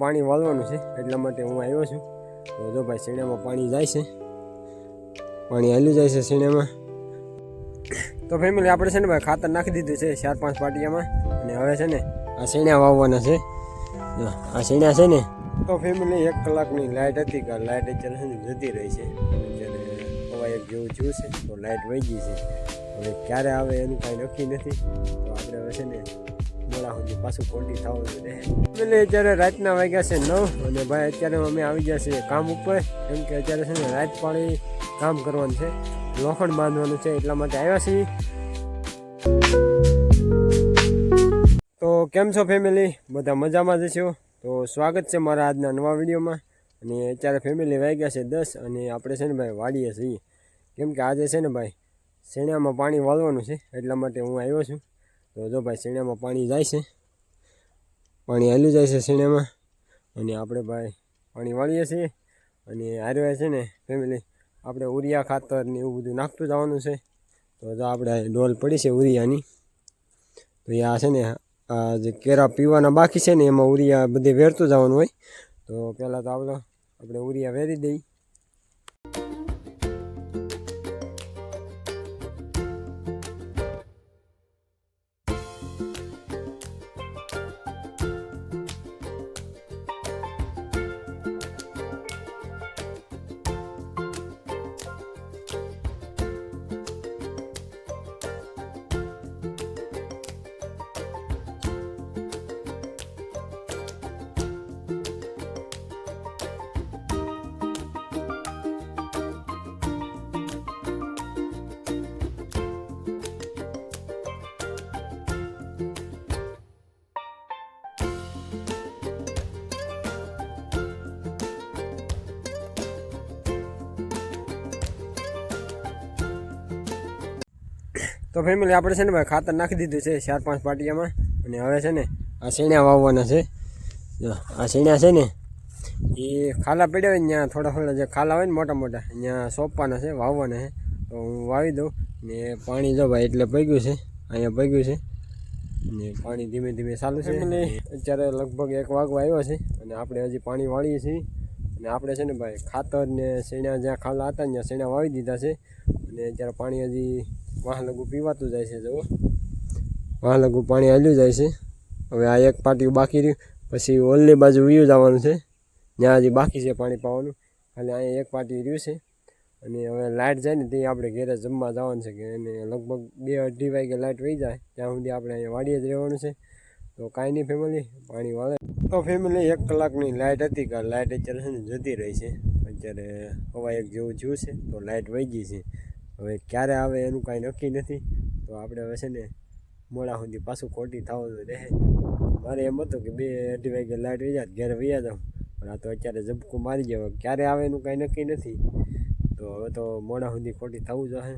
પાણી વાળવાનું છે એટલા માટે હું આવ્યો છું. તો જો ભાઈ શેણામાં પાણી જાય છે, પાણી હાલ્યું જાય છે શેણામાં. તો ફેમિલી આપણે છે ને ભાઈ ખાતર નાખી દીધું છે 4-5 પાટિયામાં, અને હવે છે ને આ શેણા વાવવાના છે. આ શેણા છે ને, તો ફેમિલી 1 કલાકની લાઇટ હતી, કે લાઇટ અત્યારે છે ને જતી રહી છે. અત્યારે હવા 1 જેવું થયું છે, તો લાઇટ વહી ગઈ છે. હવે ક્યારે આવે એનું કાંઈ નક્કી નથી. તો આપણે હવે છે ને મોડા સુધી પાછું કોલ્ટી થવાનું રહે. એટલે અત્યારે રાતના વાગ્યા છે 9, અને ભાઈ અત્યારે અમે આવી ગયા છીએ કામ ઉપર, કેમ કે અત્યારે છે ને રાત પાળી કામ કરવાનું છે, લોખંડ બાંધવાનું છે, એટલા માટે આવ્યા છીએ. તો કેમ છો ફેમિલી, બધા મજામાં જ છો? તો સ્વાગત છે મારા આજના નવા વિડીયોમાં. અને અત્યારે ફેમિલી વાગ્યા છે 10, અને આપણે છે ને ભાઈ વાડીએ છીએ, કેમ કે આજે છે ને ભાઈ શેણામાં પાણી વાળવાનું છે, એટલા માટે હું આવ્યો છું. તો જો ભાઈ શેણામાં પાણી જાય છે, પાણી હાલ્યું જાય છે શેણામાં, અને આપણે ભાઈ પાણી વાળીએ છીએ. અને હારે છે ને ફેમિલી આપણે ઉરિયા ખાતર ને એવું બધું નાખતું જવાનું છે. તો જો આપણે ડોલ પડી છે ઉરિયાની, તો એ આ છે ને આ જે કેરા પીવાના બાકી છે ને એમાં ઉરિયા બધે વેરતું જવાનું હોય. તો પહેલાં તો આપણે ઉરિયા વેરી દઈએ. તો ફેમિલી આપણે છે ને ભાઈ ખાતર નાખી દીધું છે 4-5 પાટિયામાં, અને હવે છે ને આ શેણા વાવવાના છે. જો આ શેણા છે ને એ ખાલા પડ્યા હોય ને ત્યાં થોડા જે ખાલા હોય ને મોટા મોટા અહીંયા સોંપવાના છે, વાવવાના છે. તો હું વાવી દઉં. ને પાણી જો ભાઈ એટલે પગ્યું છે, અહીંયા પગ્યું છે, ને પાણી ધીમે ધીમે ચાલુ છે. અત્યારે લગભગ 1 વાગવા આવ્યો છે, અને આપણે હજી પાણી વાળીએ છીએ. અને આપણે છે ને ભાઈ ખાતર ને શેણા જ્યાં ખાલા હતા ત્યાં શેણા વાવી દીધા છે. અને અત્યારે પાણી હજી વાહ લગુ પીવાતું જાય છે. જુઓ વાહ લગુ પાણી હાલ્યું જાય છે. હવે આ 1 પાટિયું બાકી રહ્યું, પછી ઓલની બાજુ વયું જવાનું છે, ત્યાં હજી બાકી છે પાણી પાવાનું. ખાલી અહીંયા 1 પાટિયું રહ્યું છે. અને હવે લાઇટ જાય ને તે આપણે ઘરે જમવા જવાનું છે, કે એને લગભગ 2-2:30 વાગે લાઇટ વહી જાય ત્યાં સુધી આપણે અહીંયા વાડીએ જ રહેવાનું છે. તો કાંઈ નહીં ફેમિલી, પાણી વાળે. તો ફેમિલી 1 કલાકની લાઇટ હતી, કે લાઇટ અત્યારે છે ને જતી રહી છે. અત્યારે હવા 1 જેવું થયું છે, તો લાઇટ વહી ગઈ છે. હવે ક્યારે આવે એનું કાંઈ નક્કી નથી. તો આપણે હવે છે ને મોડા સુધી પાછું કોલ્ટી થવાનું રહે. મારે એમ હતું કે 2-2:30 વાગે લાઇટ વહી જાય ઘરે વહી જાઉં, પણ આ તો અત્યારે ઝબકું મારી જાય. ક્યારે આવે એનું કાંઈ નક્કી નથી. તો હવે તો મોડા સુધી ખોટી થવું જોઈએ.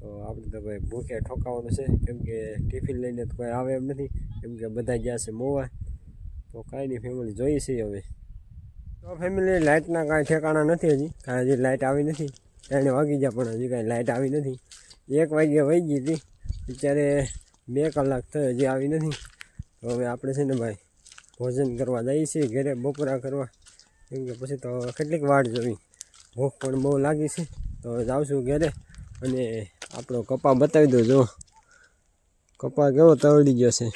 તો આપણે તો ભાઈ ભૂખે ઠોકાવાનું છે, કેમ કે ટિફિન લઈને તો કોઈ આવે એમ નથી, કેમ કે બધા ગયા છે મોવા. તો કાંઈ નહીં ફેમિલી, જોઈએ છીએ હવે. તો ફેમિલી લાઇટના કાંઈ ઠેકાણા નથી, હજી લાઇટ આવી નથી. 3 વાગી ગયા પણ હજી કાંઈ લાઇટ આવી નથી. 1 વાગ્યે વહી ગઈ હતી, અત્યારે 2 કલાક થઈ હજી આવી નથી. તો હવે આપણે છે ને ભાઈ ભોજન કરવા જઈએ છીએ ઘરે, બપોરા કરવા, કેમ કે પછી તો કેટલીક વાટ જોવી, ભૂખ પણ બહુ લાગી છે. તો જાઉં છું ઘરે. અને આપણો કપા બતાવી દો. જો કપા કેવો તવડી ગયો છે,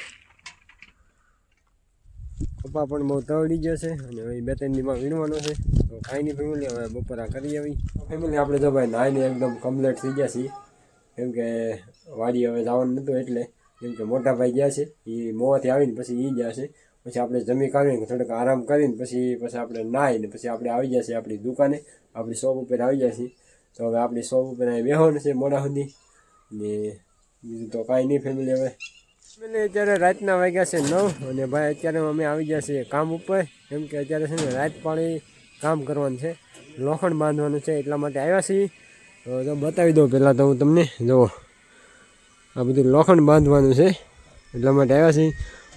કપા પણ બહુ તવડી ગયો છે. અને હવે 2-3 દીમાં વીણવાનો છે. તો કાંઈ નહીં ફેમિલી, હવે બપોરા કરી આવી. ફેમિલી આપણે જો ભાઈ નાહીને એકદમ કમ્પ્લીટ થઈ ગયા છીએ, કેમ કે વાડી હવે જવાનું નહોતું એટલે, કેમ કે મોટા ભાઈ ગયા છે, એ મોવાથી આવીને પછી એ ગયા છે. પછી આપણે જમી કાઢીને થોડોક આરામ કરીને પછી આપણે નાહીને પછી આપણે આવી ગયા છીએ આપણી દુકાને, આપણી શોપ ઉપર આવી ગયા છીએ. તો હવે આપણી શોપ ઉપર અહીં બેસવાનું છે મોડા સુધી. ને બીજું તો કાંઈ નહીં ફેમિલી. હવે ફેમિલી અત્યારે રાતના વાગ્યા છે 9, અને ભાઈ અત્યારે અમે આવી ગયા છીએ કામ ઉપર, કેમ કે અત્યારે છે ને રાત પાળી કામ કરવાનું છે, લોખંડ બાંધવાનું છે, એટલા માટે આવ્યા છીએ. તો જો બતાવી દઉં પહેલાં તો હું તમને. જુઓ આ બધું લોખંડ બાંધવાનું છે, એટલા માટે આવ્યા છીએ.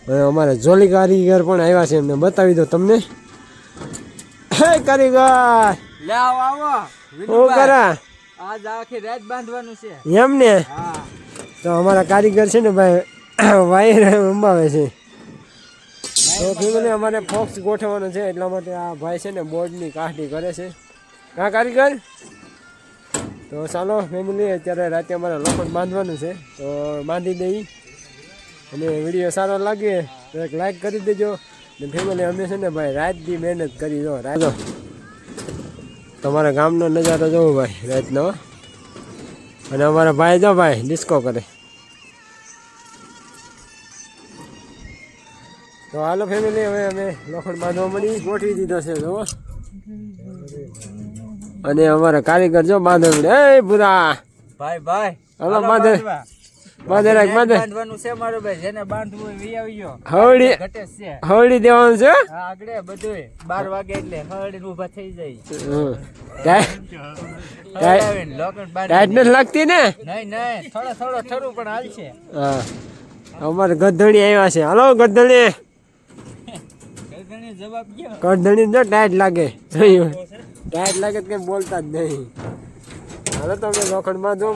અને અમારા જોલી કારીગર પણ આવ્યા છે, એમને બતાવી દો તમને. હે કારીગર લે આવો હું કરા આજ આખી રાત બાંધવાનું છે એમ ને. હા તો અમારા કારીગર છે ને ભાઈ વાયર અંબાવે છે. તો ફેમિલી અમારે ફોક્સ ગોઠવવાનો છે એટલા માટે આ ભાઈ છે ને બોર્ડની કાઠી કરે છે કાં કારીગર. તો ચાલો ફેમિલી અત્યારે રાતે અમારે લોખંડ બાંધવાનું છે તો બાંધી દઈ. અને વિડીયો સારો લાગે તો એક લાઈક કરી દેજો. ને ફેમિલી અમે છે ને ભાઈ રાતથી મહેનત કરી દો રાજો. તમારા ગામનો નજારો જોવો ભાઈ રાતનો. અને અમારા ભાઈ જો ભાઈ ડિસ્કો કરે. તો હાલો ફેમિલી હવે અમે લોખંડ બાંધવા મળી ગોઠવી દીધો છે જુઓ. અને અમારા કારીગર જો બાંધવા મળે એ પૂરા ભાઈ ભાઈ હાલો બાંધે બાંધે રાખ બાંધે. બાંધવાનું છે મારો ભાઈ, જેને બાંધવું હોય વી આવજો. હવડી ઘટે છે હવડી દેવાનું છે. હા આગળ બધુંય 12 વાગે એટલે હળીને ઊભા થઈ જાય. હળાવીને લોખંડ બાંધી ટાઈટ નથી લાગતી ને. નહીં થોડો ઠરું પણ હાલશે. હા અમારે ગધડી આવ્યા છે. હાલો ગધડી ગરગણે જવાબ ગયો. ગધડી જો ટાઈટ લાગે ટાઈટ લાગે તો કઈ બોલતા જ નહીં. હાલો તો અમે લોખંડ બાંધો.